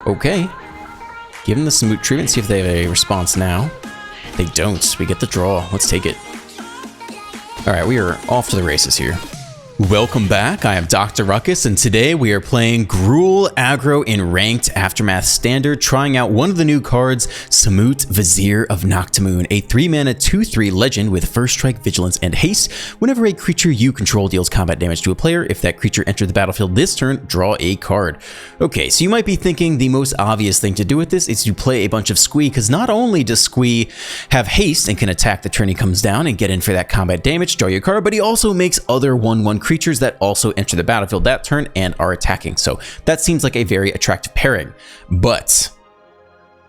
Okay. Give them the Samut treatment, see if they have a response now. They don't. We get the draw. Let's take it. Alright, we are off to the races here. Welcome back, I am Dr. Ruckus, and today we are playing Gruul aggro in Ranked Aftermath Standard, trying out one of the new cards, Samut, Vizier of Noctimoon, a 3-mana 2/3 legend with First Strike, Vigilance, and Haste. Whenever a creature you control deals combat damage to a player, if that creature entered the battlefield this turn, draw a card. Okay, so you might be thinking the most obvious thing to do with this is to play a bunch of Squee, because not only does Squee have Haste and can attack the turn he comes down and get in for that combat damage, draw your card, but he also makes other 1/1 creatures that also enter the battlefield that turn and are attacking. So that seems like a very attractive pairing. But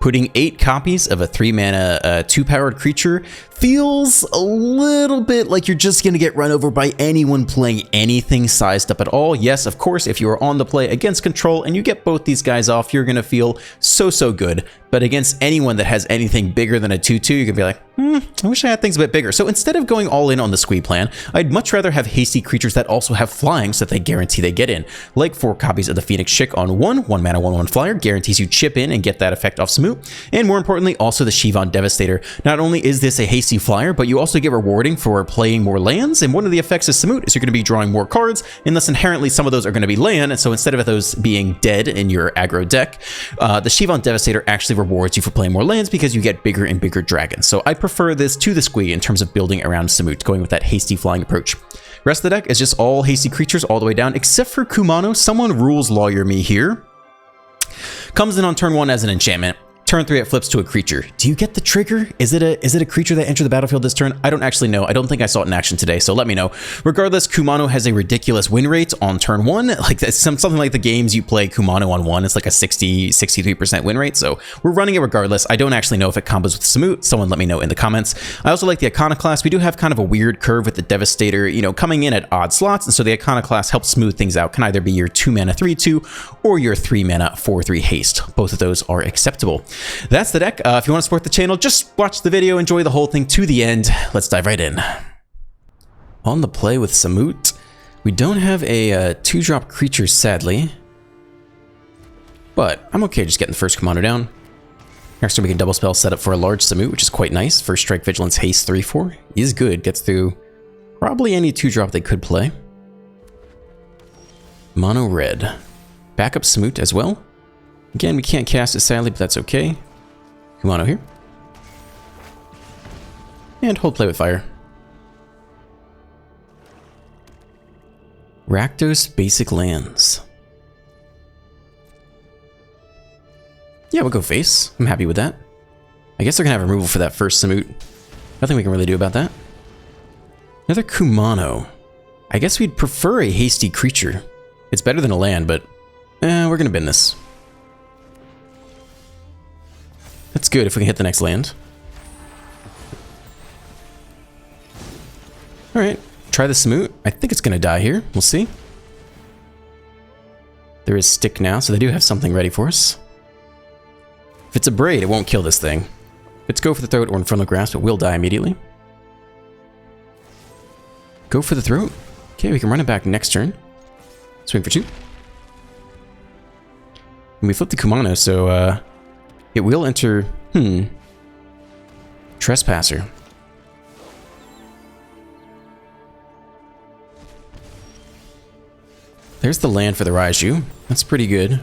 putting 8 copies of a 3-mana 2-powered creature feels a little bit like you're just going to get run over by anyone playing anything sized up at all. Yes, of course, if you are on the play against control and you get both these guys off, you're going to feel so good. But against anyone that has anything bigger than a 2/2, you can be like, I wish I had things a bit bigger. So instead of going all in on the Squee plan, I'd much rather have hasty creatures that also have flying so that they guarantee they get in. Like 4 copies of the Phoenix Chick on 1-mana 1/1 flyer, guarantees you chip in and get that effect off Samut. And more importantly, also the Shivan Devastator. Not only is this a hasty flyer, but you also get rewarding for playing more lands. And one of the effects of Samut is you're going to be drawing more cards, and thus inherently some of those are going to be land. And so instead of those being dead in your aggro deck, the Shivan Devastator actually rewards you for playing more lands because you get bigger and bigger dragons. So I prefer this to the Squee in terms of building around Samut, going with that hasty flying approach. Rest of the deck is just all hasty creatures all the way down, except for Kumano. Someone rules lawyer me here. Comes in on turn 1 as an enchantment. Turn 3, it flips to a creature. Do you get the trigger? Is it a creature that entered the battlefield this turn? I don't actually know. I don't think I saw it in action today, so let me know. Regardless, Kumano has a ridiculous win rate on turn 1. Like something like the games you play Kumano on 1, it's like a 63% win rate, so we're running it regardless. I don't actually know if it combos with Samut. Someone let me know in the comments. I also like the Iconoclast. We do have kind of a weird curve with the Devastator, you know, coming in at odd slots, and so the Iconoclast helps smooth things out. Can either be your 2-mana 3/2 or your 3-mana 4/3 haste. Both of those are acceptable. That's the deck. If you want to support the channel, just watch the video, enjoy the whole thing to the end. Let's dive right in. On the play with Samut, we don't have a 2-drop creature, sadly. But I'm okay just getting the first commander down. Next turn we can double spell set up for a large Samut, which is quite nice. First Strike, Vigilance, Haste 3/4 is good. Gets through probably any 2-drop they could play. Mono red. Backup Samut as well. Again, we can't cast it sadly, but that's okay. Kumano here. And hold play with fire. Rakdos basic lands. Yeah, we'll go face. I'm happy with that. I guess they're gonna have removal for that first Samut. Nothing we can really do about that. Another Kumano. I guess we'd prefer a hasty creature. It's better than a land, but we're gonna bin this. That's good if we can hit the next land. Alright, try the Samut. I think it's going to die here. We'll see. There is stick now, so they do have something ready for us. If it's a braid, it won't kill this thing. If it's go for the throat or infernal grasp, it will die immediately. Go for the throat. Okay, we can run it back next turn. Swing for 2. And we flip the Kumano, so it will enter, Trespasser. There's the land for the Raiju. That's pretty good.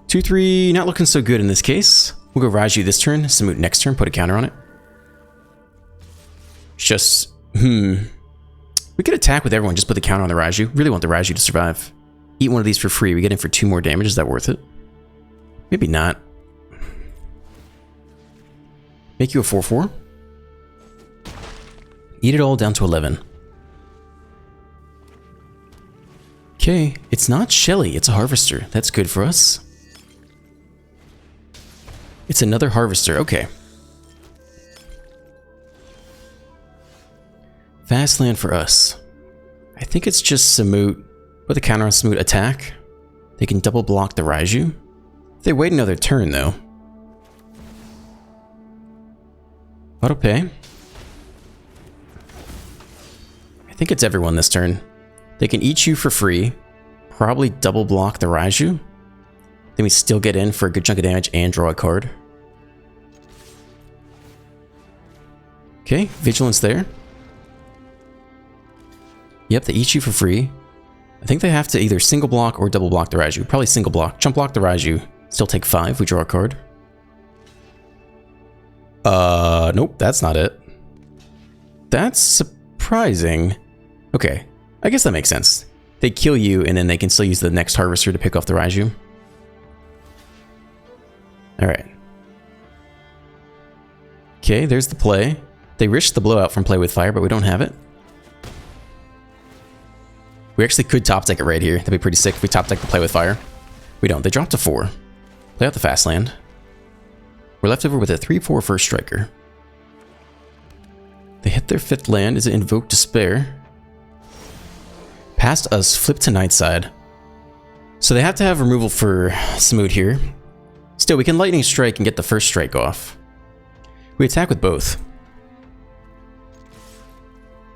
2/3, not looking so good in this case. We'll go Raiju this turn, Samut next turn, put a counter on it. Just, we could attack with everyone, just put the counter on the Raiju. Really want the Raiju to survive. Eat one of these for free. We get in for 2 more damage. Is that worth it? Maybe not. Make you a 4/4. Eat it all down to 11. Okay, it's not Shelly, it's a Harvester. That's good for us. It's another Harvester, okay. Fast land for us. I think it's just Samut. With a counter on Samut attack, they can double block the Raiju. They wait another turn though. Auto pay. I think it's everyone this turn. They can eat you for free. probably double block the Raiju. Then we still get in for a good chunk of damage and draw a card. Okay, Vigilance there. Yep, they eat you for free. I think they have to either single block or double block the Raiju. Probably single block. Chump block the Raiju. Still take 5. We draw a card. Nope, that's not it. That's surprising. Okay, I guess that makes sense. They kill you, and then they can still use the next Harvester to pick off the Raiju. Alright. Okay, there's the play. They risked the blowout from Play with Fire, but we don't have it. We actually could top deck it right here. That'd be pretty sick if we top deck the Play with Fire. We don't. They dropped to 4. Play out the fast land. We're left over with a 3/4 first striker. They hit their 5th land. Is it Invoke Despair? Past us, flip to Nightside. So they have to have removal for Samut here. Still, we can Lightning Strike and get the first strike off. We attack with both.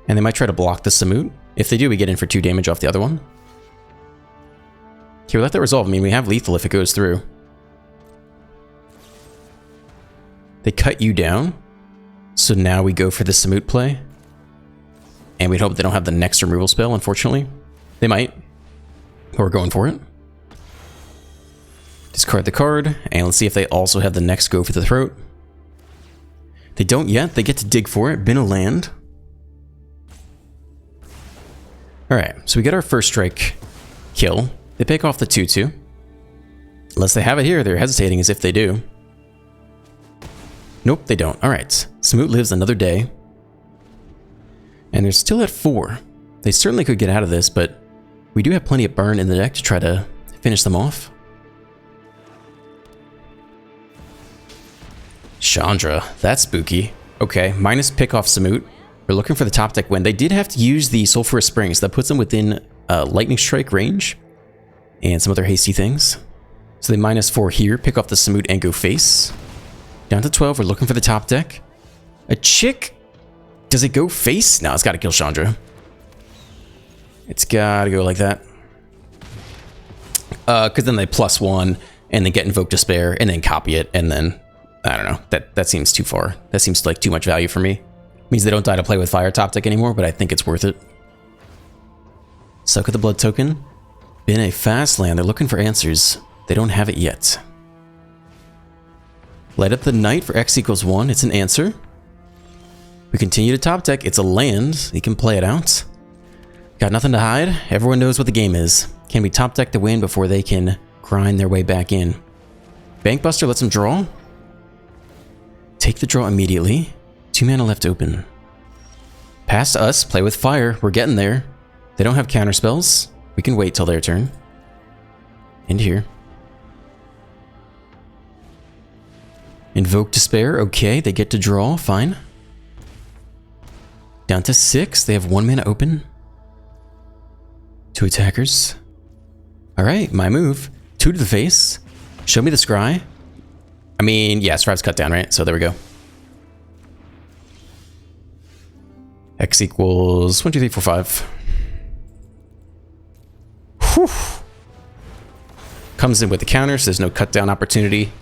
And they might try to block the Samut. If they do, we get in for 2 damage off the other one. Okay, we let that resolve. I mean, we have lethal if it goes through. They cut you down. So now we go for the Samut play. And we'd hope they don't have the next removal spell, unfortunately. They might. But we're going for it. Discard the card. And let's see if they also have the next Go for the Throat. They don't yet. They get to dig for it. Bin a land. Alright, so we get our first strike kill. They pick off the 2/2. Unless they have it here, they're hesitating as if they do. Nope, they don't. Alright, Samut lives another day. And they're still at 4. They certainly could get out of this, but we do have plenty of burn in the deck to try to finish them off. Chandra, that's spooky. Okay, minus pick off Samut. We're looking for the top deck win. They did have to use the Sulphurous Springs. That puts them within Lightning Strike range. And some other hasty things. So they -4 here. Pick off the Samut and go face. Down to 12. We're looking for the top deck. A chick. Does it go face? No, it's got to kill Chandra. It's got to go like that. Because then they +1. And then get Invoke Despair. And then copy it. And then, I don't know. That seems too far. That seems like too much value for me. Means they don't die to Play with Fire top deck anymore, but I think it's worth it. Suck at the Blood token. Bin a fast land. They're looking for answers. They don't have it yet. Light up the Night for X = 1. It's an answer. We continue to top deck. It's a land. You can play it out. Got nothing to hide. Everyone knows what the game is. Can we top deck the win before they can grind their way back in? Bankbuster lets them draw. Take the draw immediately. 2 mana left open. Past us, Play with Fire. We're getting there. They don't have counter spells. We can wait till their turn. End here. Invoke Despair. Okay, they get to draw. Fine. Down to 6. They have 1 mana open. 2 attackers. Alright, my move. 2 to the face. Show me the scry. I mean, yeah, Scry's cut down, right? So there we go. X = 1, 2, 3, 4, 5. Whew. Comes in with the counter, so there's no cut down opportunity.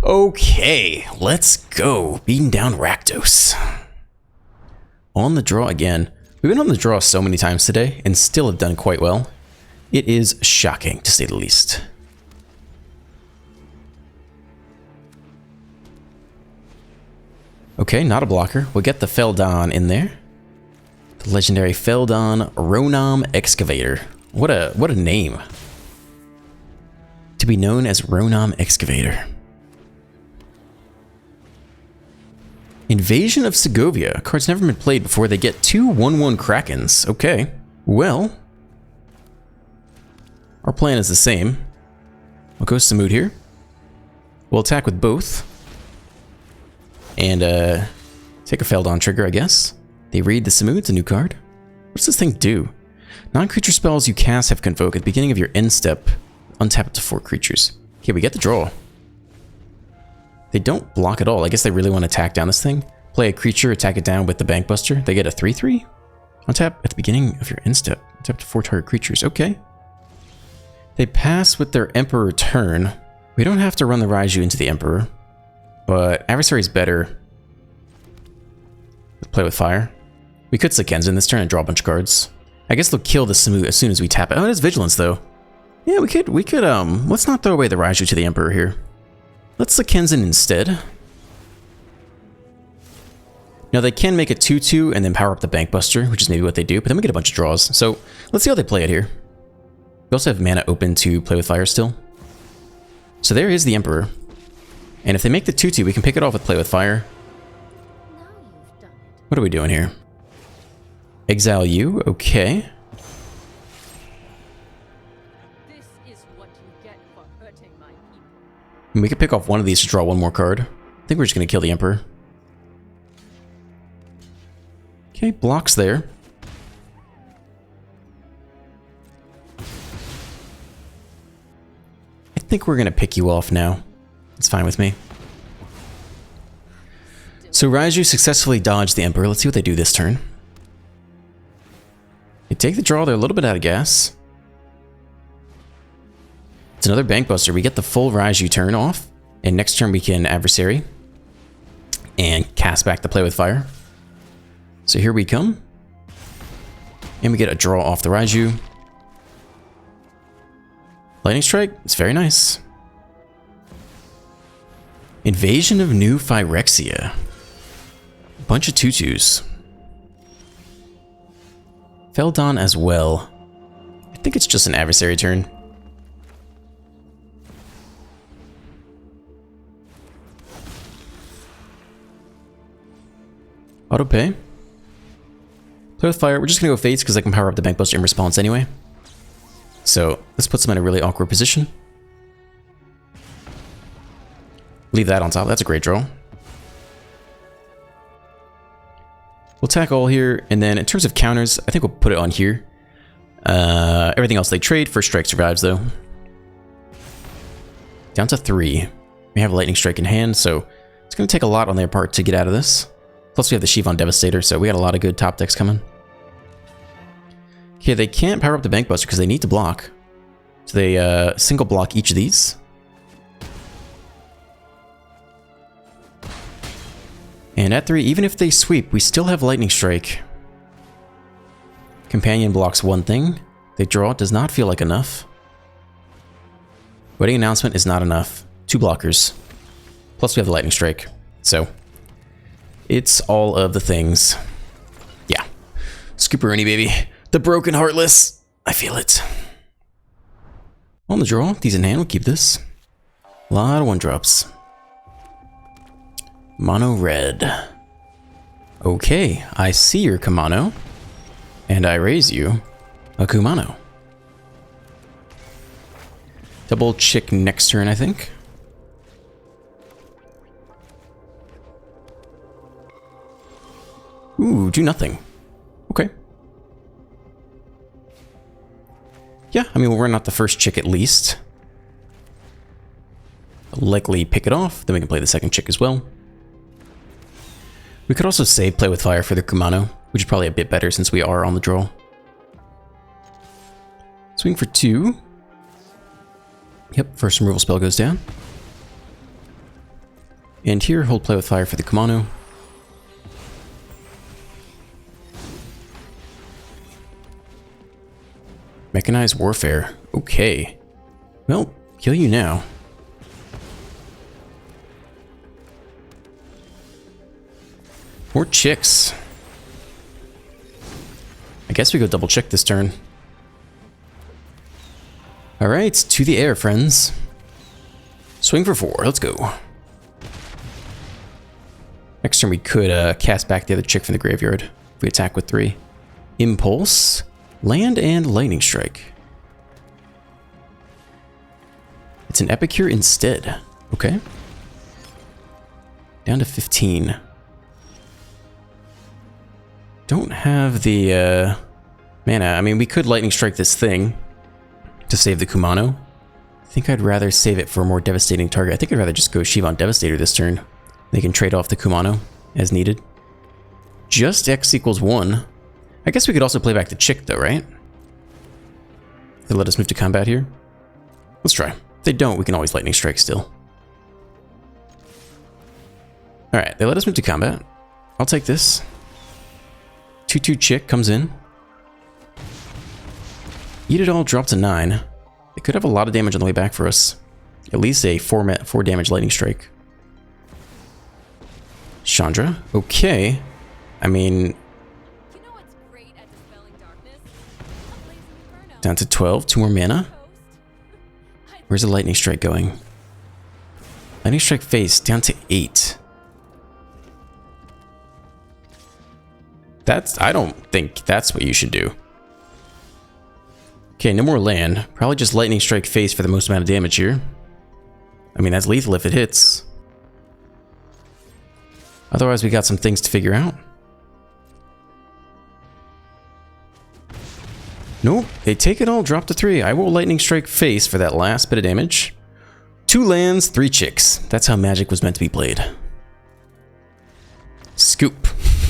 Okay, let's go. Beating down Rakdos. On the draw again. We've been on the draw so many times today and still have done quite well. It is shocking, to say the least. Okay, not a blocker. We'll get the Feldon in there. The legendary Feldon Ronam Excavator. What a name. To be known as Ronam Excavator. Invasion of Segovia. Card's never been played before. They get 2 1/1 Krakens. Okay. Well, our plan is the same. We'll go Samut here. We'll attack with both. And take a Feldon trigger, I guess. They read the Samut. It's a new card. What does this thing do? Non-creature spells you cast have Convoke. At the beginning of your end step, untap up to 4 creatures. Okay, we get the draw. They don't block at all. I guess they really want to attack down this thing. Play a creature, attack it down with the Bankbuster. They get a 3/3. Untap at the beginning of your end step. Untap to 4 target creatures. Okay. They pass with their Emperor turn. We don't have to run the Raiju into the Emperor, but Adversary's better. Let's play with fire. We could Sekenzin this turn and draw a bunch of cards. I guess they'll kill the Samut as soon as we tap it. Oh, it has Vigilance though. Yeah, we could, let's not throw away the Raiju to the Emperor here. Let's Sekenzin instead. Now they can make a 2/2 and then power up the Bankbuster, which is maybe what they do, but then we get a bunch of draws. So let's see how they play it here. We also have mana open to play with fire still. So there is the Emperor. And if they make the 2/2, we can pick it off with play with fire. What are we doing here? Exile you, okay. This is what you get for hurting my people. And we could pick off one of these to draw one more card. I think we're just gonna kill the Emperor. Okay, blocks there. I think we're gonna pick you off now. It's fine with me. So Raiju successfully dodged the Emperor. Let's see what they do this turn. They take the draw, they're a little bit out of gas. It's another Bankbuster. We get the full Raiju turn off, and next turn we can Adversary and cast back the play with fire. So here we come. And we get a draw off the Raiju. Lightning Strike, it's very nice. Invasion of New Phyrexia. Bunch of 2/2s. Feldon as well. I think it's just an Adversary turn. Auto pay. Play with fire. We're just gonna go Fates because I can power up the Bankbuster in response anyway. So this puts them in a really awkward position. Leave that on top. That's a great draw. We'll attack all here, and then in terms of counters, I think we'll put it on here. Everything else they trade. First strike survives though. Down to 3. We have a Lightning Strike in hand, so it's going to take a lot on their part to get out of this. Plus we have the Shivan Devastator, so we got a lot of good top decks coming. Okay, they can't power up the Bankbuster because they need to block. So they single block each of these. And at 3, even if they sweep, we still have Lightning Strike. Companion blocks one thing. They draw, does not feel like enough. Wedding Announcement is not enough. 2 blockers. Plus we have the Lightning Strike. So, it's all of the things. Yeah. Scooperoni, baby. The Broken Heartless. I feel it. On the draw, these in hand, we'll keep this. A lot of 1-drops. Mono red. Okay, I see your Kumano. And I raise you a Kumano. Double chick next turn, I think. Ooh, do nothing. Okay. Yeah, I mean, we're not the first chick at least. Likely pick it off, then we can play the second chick as well. We could also save play with fire for the Kumano, which is probably a bit better since we are on the draw. Swing for 2. Yep, first removal spell goes down. And here, hold play with fire for the Kumano. Mechanized Warfare. Okay. Well, kill you now. More chicks. I guess we go double check this turn. Alright, to the air, friends. Swing for 4, let's go. Next turn we could cast back the other chick from the graveyard if we attack with 3. Impulse, land, and Lightning Strike. It's an Epicure instead. Okay. Down to 15. Don't have the mana. I mean, we could Lightning Strike this thing to save the Kumano. I think I'd rather save it for a more devastating target. I think I'd rather just go Shivan Devastator this turn. They can trade off the Kumano as needed. Just X equals 1. I guess we could also play back the chick though, right? They let us move to combat here. Let's try. If they don't, we can always lightning strike still. Alright, they let us move to combat. I'll take this. 2/2 chick comes in. Eat it all, drop to 9. They could have a lot of damage on the way back for us. At least a 4 damage lightning strike. Chandra, okay. I mean, You know what's great at dispelling darkness? A blazing inferno. down to 12, 2 more mana. Toast. Where's the lightning strike going? Lightning strike face down to 8. I don't think that's what you should do. Okay, no more land. Probably just lightning strike face for the most amount of damage here. I mean, that's lethal if it hits. Otherwise, we got some things to figure out. Nope, they take it all, drop to 3. I will lightning strike face for that last bit of damage. 2 lands, 3 chicks. That's how Magic was meant to be played. Scoop.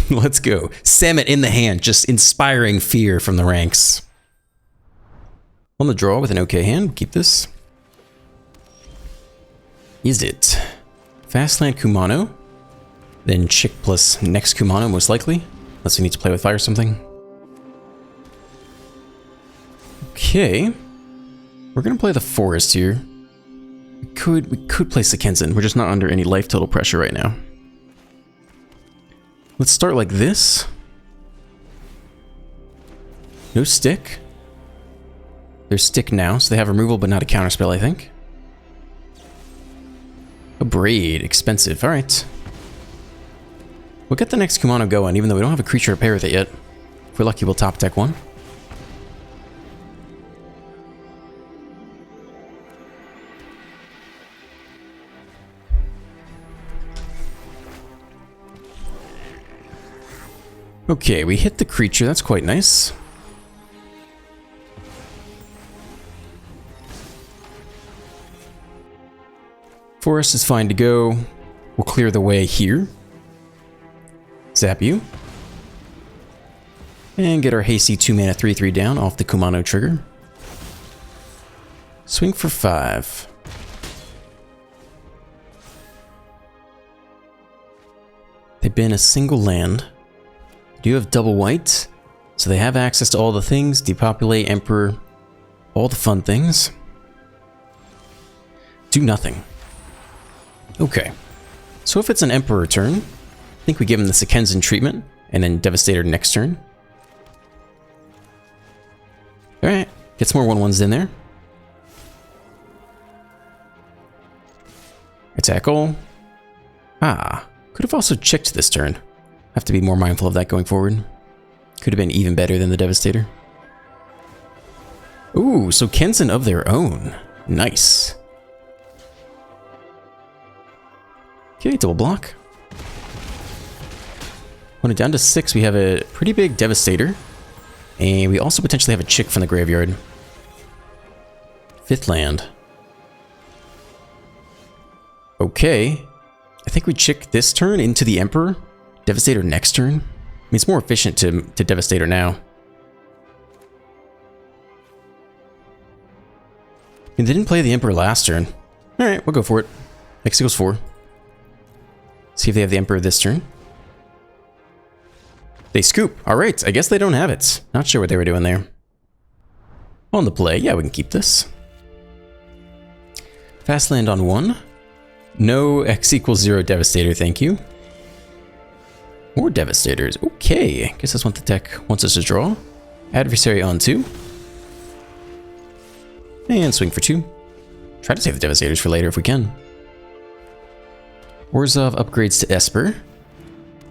Let's go. Samut in the hand, just inspiring fear from the ranks. On the draw with an okay hand, keep this. Is it Fastland Kumano? Then Chick plus next Kumano, most likely. Unless we need to play with fire or something. Okay. We're gonna play the forest here. We could play Sekensen. We're just not under any life total pressure right now. Let's start like this. No stick. There's stick now, so they have removal but not a counterspell, I think. A braid, expensive, alright. We'll get the next Kumano going, even though we don't have a creature to pair with it yet. If we're lucky, we'll top deck one. Okay, we hit the creature, that's quite nice. Forest is fine to go. We'll clear the way here. Zap you. And get our hasty 2 mana 3/3 down off the Kumano trigger. Swing for 5. They ban a single land. Do have double white, so they have access to all the things, depopulate, emperor, all the fun things. Do nothing. Okay, so if it's an emperor turn, I think we give him the Sekensen treatment, and then Devastator next turn. Alright, get some more 1/1s in there. Attack all. Ah, could have also checked this turn. Have to be more mindful of that going forward. Could have been even better than the Devastator. Ooh, so Kensen of their own. Nice. Okay, double block. When it's down to 6, we have a pretty big Devastator. And we also potentially have a chick from the graveyard. 5th land. Okay. I think we chick this turn into the Emperor. Devastator next turn. I mean, it's more efficient to Devastator now. And they didn't play the Emperor last turn. Alright, we'll go for it. X equals 4. See if they have the Emperor this turn. They scoop. Alright, I guess they don't have it. Not sure what they were doing there. On the play, yeah, we can keep this. Fast land on 1. No X equals 0 Devastator, thank you. More Devastators. Okay, guess that's what the deck wants us to draw. Adversary on 2. And swing for 2. Try to save the Devastators for later if we can. Orzhov upgrades to Esper.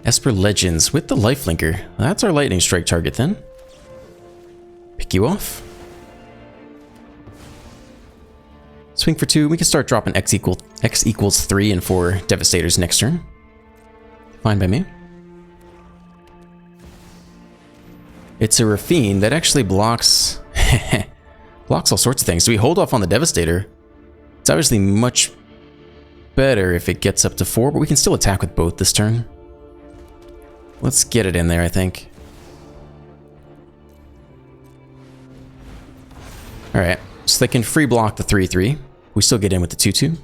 Esper Legends with the Lifelinker. That's our lightning strike target then. Pick you off. Swing for 2. We can start dropping X equals 3 and 4 Devastators next turn. Fine by me. It's a Rafine that actually blocks blocks all sorts of things. So we hold off on the Devastator. It's obviously much better if it gets up to 4, but we can still attack with both this turn. Let's get it in there, I think. Alright. So they can free block the 3/3. We still get in with the 2/2.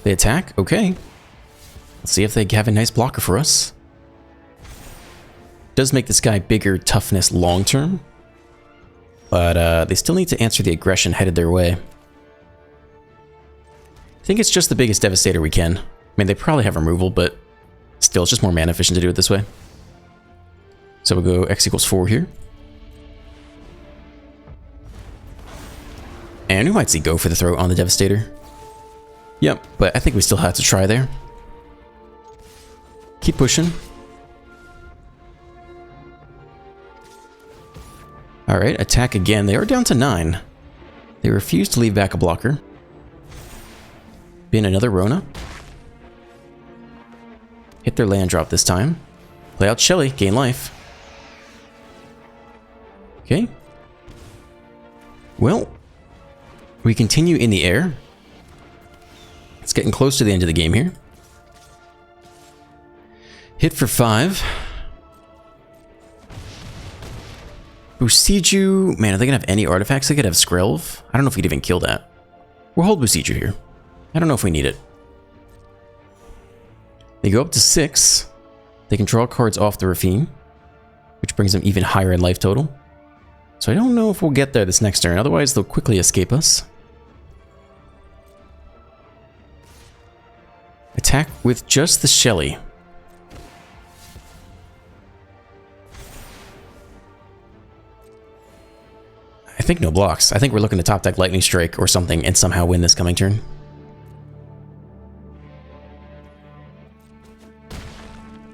They attack? Okay. Let's see if they have a nice blocker for us. Does make this guy bigger toughness long term. But they still need to answer the aggression headed their way. I think it's just the biggest Devastator we can. I mean, they probably have removal, but still, it's just more mana efficient to do it this way. So we'll go X equals 4 here. And we might see go for the throw on the Devastator. Yep, but I think we still have to try there. Keep pushing. Alright, attack again. They are down to 9. They refuse to leave back a blocker. Bin another Rona. Hit their land drop this time. Play out Shelly, gain life. Okay. Well, we continue in the air. It's getting close to the end of the game here. Hit for 5. Busiju, man, are they gonna have any artifacts? They could have Skrelv. I don't know if we'd even kill that. We'll hold Busiju here. I don't know if we need it. They go up to 6. They can draw cards off the Rafine, which brings them even higher in life total. So I don't know if we'll get there this next turn, otherwise they'll quickly escape us. Attack with just the Shelly. I think no blocks. I think we're looking to top deck Lightning Strike or something and somehow win this coming turn.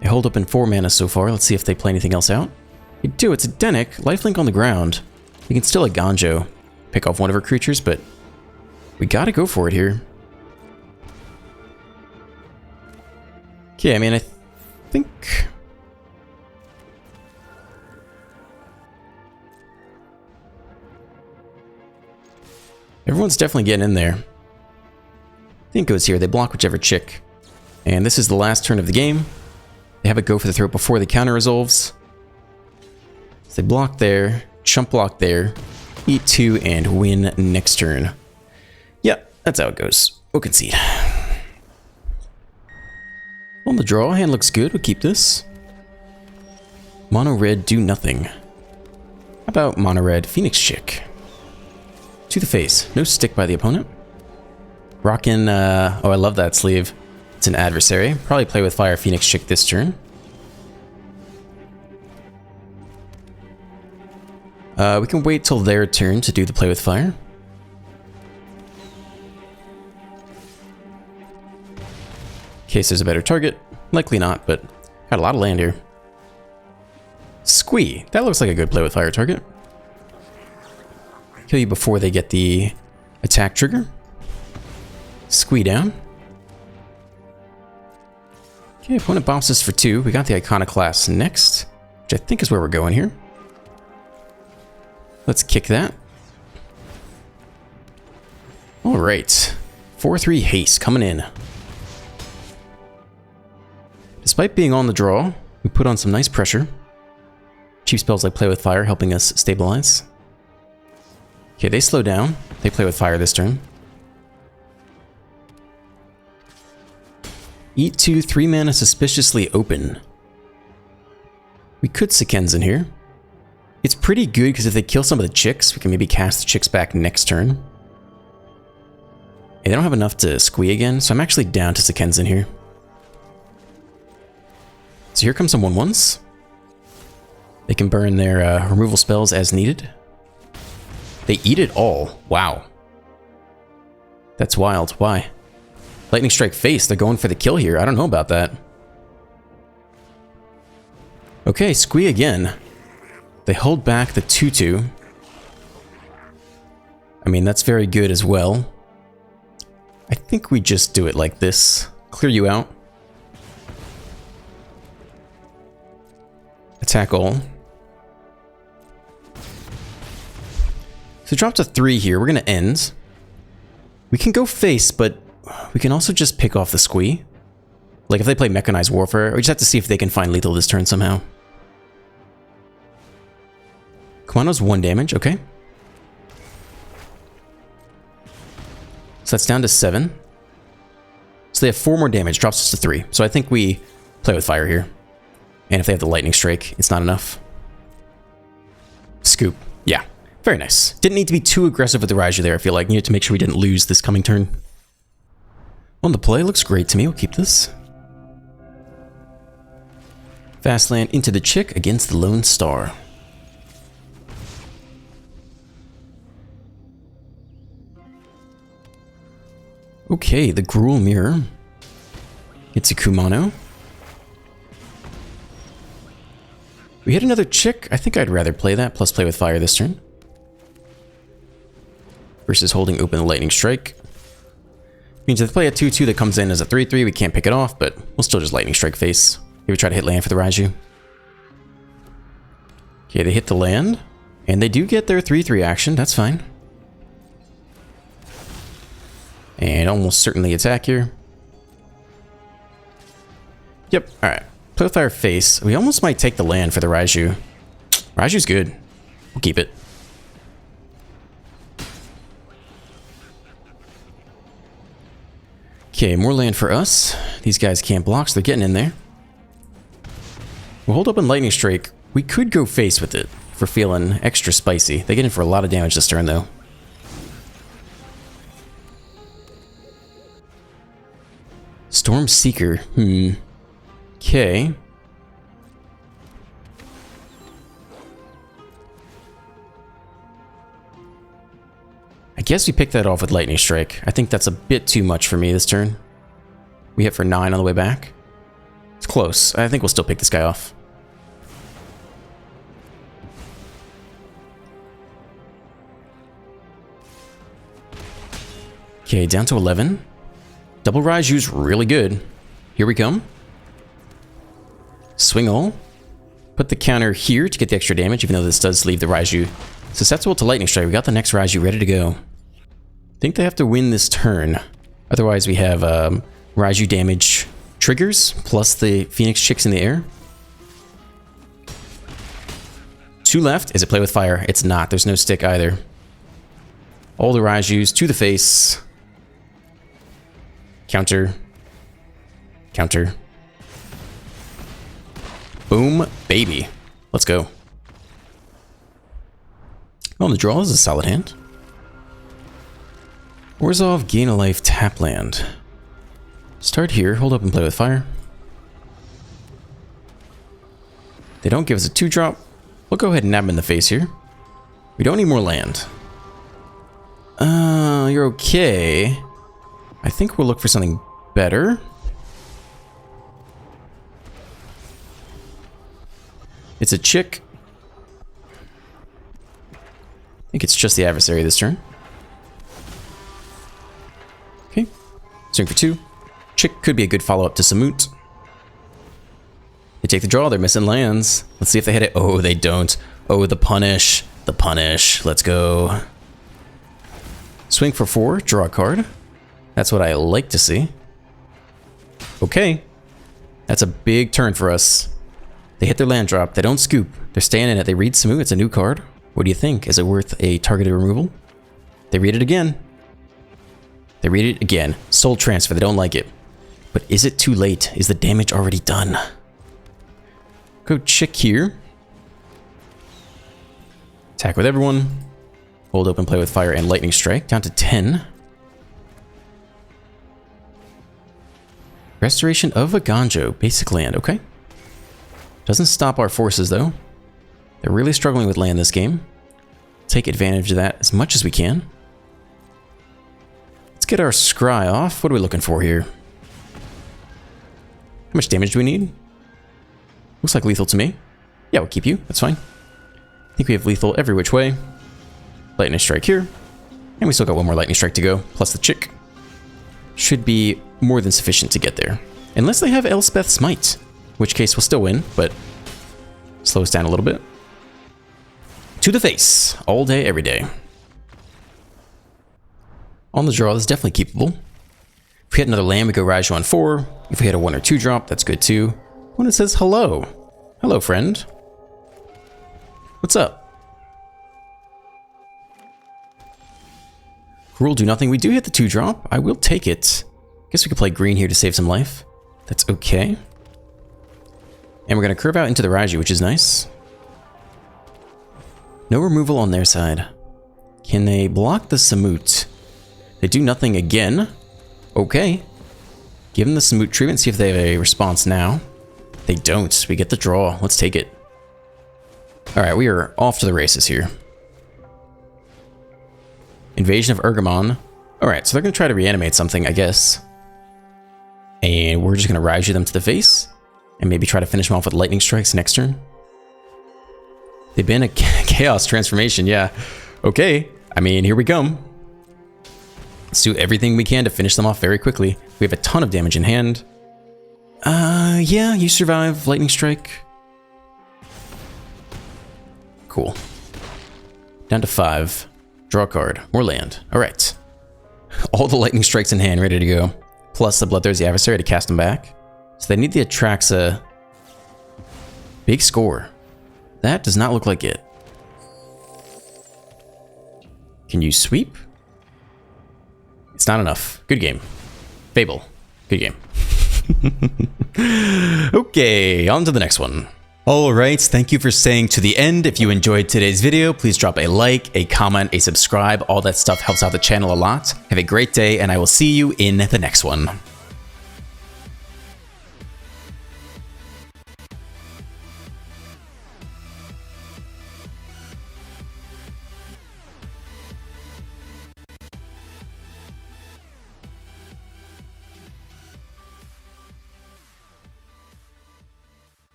They hold up in 4 mana so far. Let's see if they play anything else out. They do. It's a Denic. Lifelink on the ground. We can still a Ganjo. Pick off one of our creatures, but we gotta go for it here. Okay, I mean, I think... everyone's definitely getting in there. I think goes here. They block whichever chick. And this is the last turn of the game. They have it go for the throat before the counter resolves. So they block there, chump block there, eat 2, and win next turn. Yep, that's how it goes. We'll concede. On the draw, hand looks good. We'll keep this. Mono red, do nothing. How about mono red, Phoenix Chick? To the face. No stick by the opponent. Rockin', oh, I love that sleeve. It's an adversary. Probably play with Fire Phoenix Chick this turn. We can wait till their turn to do the play with fire. In case there's a better target. Likely not, but got a lot of land here. Squee. That looks like a good play with fire target. Kill you before they get the attack trigger. Squee down. Okay, opponent bombs us for 2. We got the Iconoclast next, which I think is where we're going here. Let's kick that. Alright. 4-3 haste coming in. Despite being on the draw, we put on some nice pressure. Cheap spells like Play with Fire helping us stabilize. Okay, they slow down. They play with fire this turn. Eat 2, 3 mana suspiciously open. We could Sekenz in here. It's pretty good because if they kill some of the chicks, we can maybe cast the chicks back next turn. And they don't have enough to squee again, so I'm actually down to Sekenz in here. So here comes some 1/1s. They can burn their removal spells as needed. They eat it all. Wow. That's wild. Why? Lightning Strike face. They're going for the kill here. I don't know about that. Okay, squee again. They hold back the 2/2. I mean, that's very good as well. I think we just do it like this. Clear you out. Attack all. So drop to 3 here. We're going to end. We can go face, but we can also just pick off the squee. Like if they play Mechanized Warfare, we just have to see if they can find lethal this turn somehow. Kumano's 1 damage, okay. So that's down to 7. So they have 4 more damage, drops us to 3. So I think we play with fire here. And if they have the lightning strike, it's not enough. Scoop. Yeah, very nice. Didn't need to be too aggressive with the Raiju there, I feel like. Needed to make sure we didn't lose this coming turn. On the play, looks great to me. We'll keep this. Fast land into the Chick against the Lone Star. Okay, the Gruul Mirror. It's a Kumano. We hit another Chick. I think I'd rather play that, plus play with fire this turn. Versus holding open the Lightning Strike. Means if they play a 2-2 that comes in as a 3-3, we can't pick it off, but we'll still just Lightning Strike face. Maybe try to hit land for the Raiju. Okay, they hit the land. And they do get their 3-3 action, that's fine. And almost certainly attack here. Yep, alright. Play with fire face. We almost might take the land for the Raiju. Raiju's good. We'll keep it. Okay, more land for us. These guys can't block, so they're getting in there. We'll hold open Lightning Strike. We could go face with it if we're feeling extra spicy. They get in for a lot of damage this turn, though. Storm Seeker. Okay. I guess we pick that off with Lightning Strike. I think that's a bit too much for me this turn. We hit for 9 on the way back. It's close. I think we'll still pick this guy off. Okay, down to 11. Double Raiju's really good. Here we come. Swing all. Put the counter here to get the extra damage, even though this does leave the Raiju susceptible to Lightning Strike. We got the next Raiju ready to go. I think they have to win this turn. Otherwise, we have Raiju damage triggers, plus the Phoenix Chicks in the air. 2 left. Is it play with fire? It's not. There's no stick either. All the Raijus to the face. Counter. Counter. Boom, baby. Let's go. On the draw is a solid hand. Orzhov, gain a life, tap land. Start here, hold up and play with fire. They don't give us a 2-drop. We'll go ahead and nab him in the face here. We don't need more land. You're okay. I think we'll look for something better. It's a Chick. I think it's just the adversary this turn. Okay. Swing for 2. Chick could be a good follow-up to Samut. They take the draw. They're missing lands. Let's see if they hit it. Oh, they don't. Oh, the punish. The punish. Let's go. Swing for 4. Draw a card. That's what I like to see. Okay. That's a big turn for us. They hit their land drop. They don't scoop. They're staying in it. They read Samut. It's a new card. What do you think? Is it worth a targeted removal? They read it again. They read it again. Soul transfer. They don't like it. But is it too late? Is the damage already done? Go Chick here. Attack with everyone. Hold open, play with fire and Lightning Strike. Down to 10. Restoration of a Ganjo. Basic land. Okay. Doesn't stop our forces, though. They're really struggling with land this game. Take advantage of that as much as we can. Let's get our Scry off. What are we looking for here? How much damage do we need? Looks like lethal to me. Yeah, we'll keep you. That's fine. I think we have lethal every which way. Lightning Strike here. And we still got one more Lightning Strike to go, plus the Chick. Should be more than sufficient to get there. Unless they have Elspeth Smite. In which case we'll still win, but slow us down a little bit. To the face. All day, every day. On the draw, this is definitely keepable. If we hit another land, we go Raiju on 4. If we hit a 1 or 2 drop, that's good too. When it says hello. Hello, friend. What's up? Gruul, do nothing. We do hit the 2-drop. I will take it. Guess we could play green here to save some life. That's okay. And we're going to curve out into the Raiju, which is nice. No removal on their side. Can they block the Samut? They do nothing again. Okay. Give them the Samut treatment, see if they have a response now. They don't. We get the draw. Let's take it. Alright, we are off to the races here. Invasion of Urgamon. Alright, so they're going to try to reanimate something, I guess. And we're just going to Raiju them to the face. And maybe try to finish them off with lightning strikes next turn. They ban a chaos transformation, yeah. Okay, I mean, here we come. Let's do everything we can to finish them off very quickly. We have a ton of damage in hand. Yeah, you survive lightning strike. Cool. Down to 5. Draw a card. More land. Alright. All the lightning strikes in hand, ready to go. Plus the Bloodthirsty Adversary to cast them back. So they need the Atraxa. Big score. That does not look like it. Can you sweep? It's not enough. Good game. Fable. Good game. Okay, on to the next one. Alright, thank you for staying to the end. If you enjoyed today's video, please drop a like, a comment, a subscribe. All that stuff helps out the channel a lot. Have a great day, and I will see you in the next one.